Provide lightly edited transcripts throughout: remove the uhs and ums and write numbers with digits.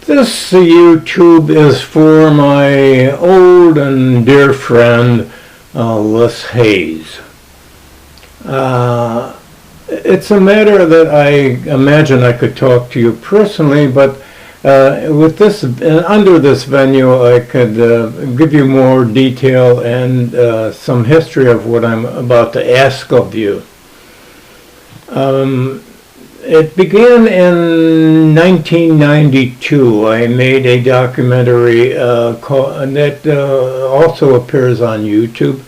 This YouTube is for my old and dear friend, Les Hayes. It's a matter that I imagine I could talk to you personally, but with this, under this venue, I could give you more detail and some history of what I'm about to ask of you. It began in 1992. I made a documentary that also appears on YouTube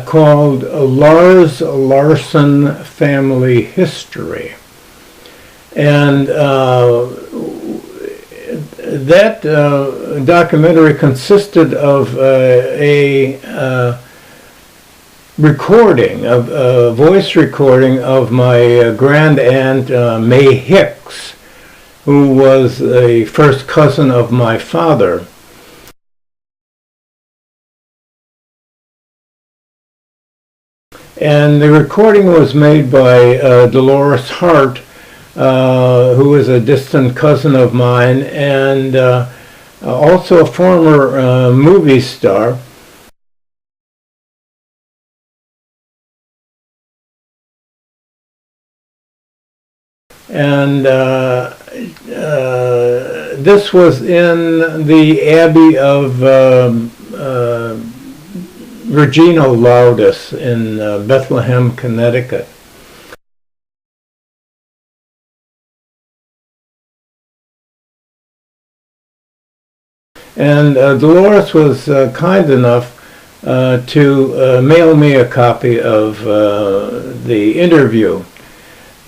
called Larson Family History. And that documentary consisted of a recording, a voice recording of my grand aunt May Hicks, who was a first cousin of my father. And the recording was made by Dolores Hart, who is a distant cousin of mine and also a former movie star. And this was in the Abbey of Regina Laudis in Bethlehem, Connecticut. And Dolores was kind enough to mail me a copy of the interview.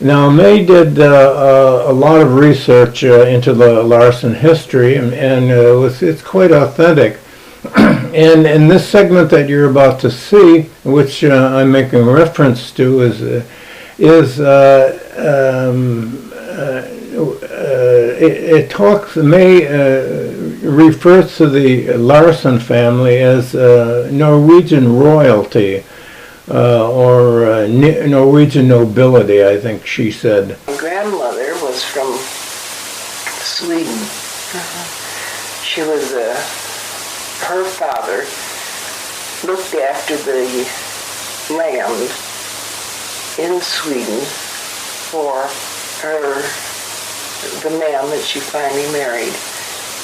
Now, May did a lot of research into the Larson history, and it's quite authentic. And in this segment that you're about to see, which I'm making reference to, May refers to the Larson family as Norwegian royalty. Or Norwegian nobility, I think she said. My grandmother was from Sweden. She was, her father looked after the land in Sweden for the man that she finally married.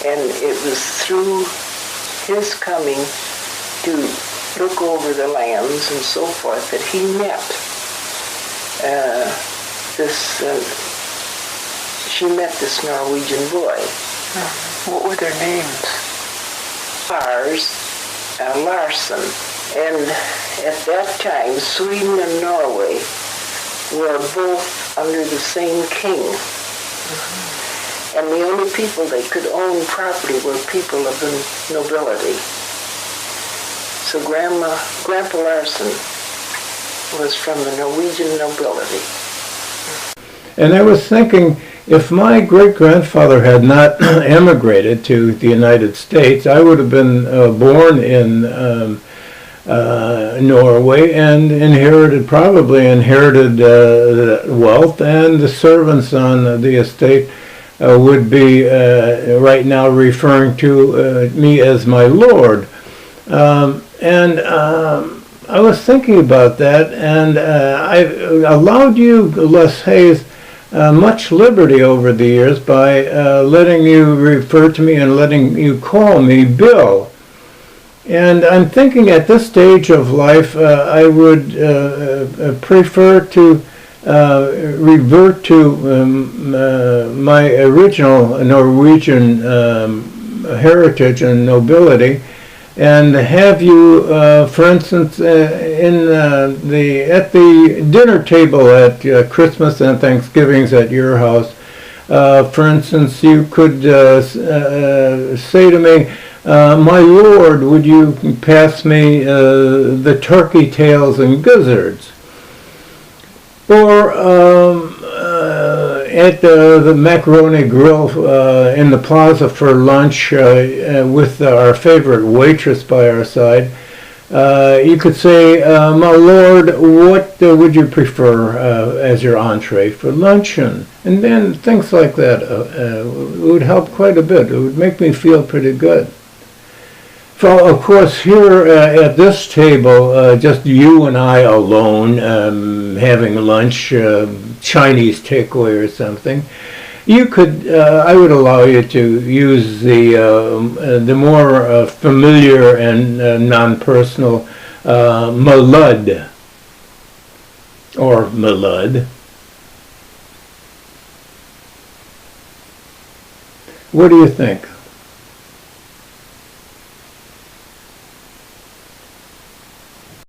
And it was through his coming to look over the lands and so forth that he met she met this Norwegian boy. What were their names? Larson. And at that time, Sweden and Norway were both under the same king. And the only people that could own property were people of the nobility. So Grandpa Larson was from the Norwegian nobility. And I was thinking, if my great-grandfather had not emigrated to the United States, I would have been born in Norway and probably inherited wealth, and the servants on the estate would be right now referring to me as my lord. I was thinking about that, and I allowed you, Les Hayes, much liberty over the years by letting you refer to me and letting you call me Bill. And I'm thinking at this stage of life I would prefer to revert to my original Norwegian heritage and nobility, and have you, for instance, at the dinner table at Christmas and Thanksgivings at your house, for instance, you could say to me, my lord, would you pass me the turkey tails and gizzards? Or at the Macaroni Grill in the plaza for lunch with our favorite waitress by our side, You could say, my lord, what would you prefer as your entree for luncheon? And then things like that would help quite a bit. It would make me feel pretty good. So, of course, here at this table, just you and I alone having lunch, Chinese takeaway or something, you could, I would allow you to use the more familiar and non-personal malud or malud. What do you think?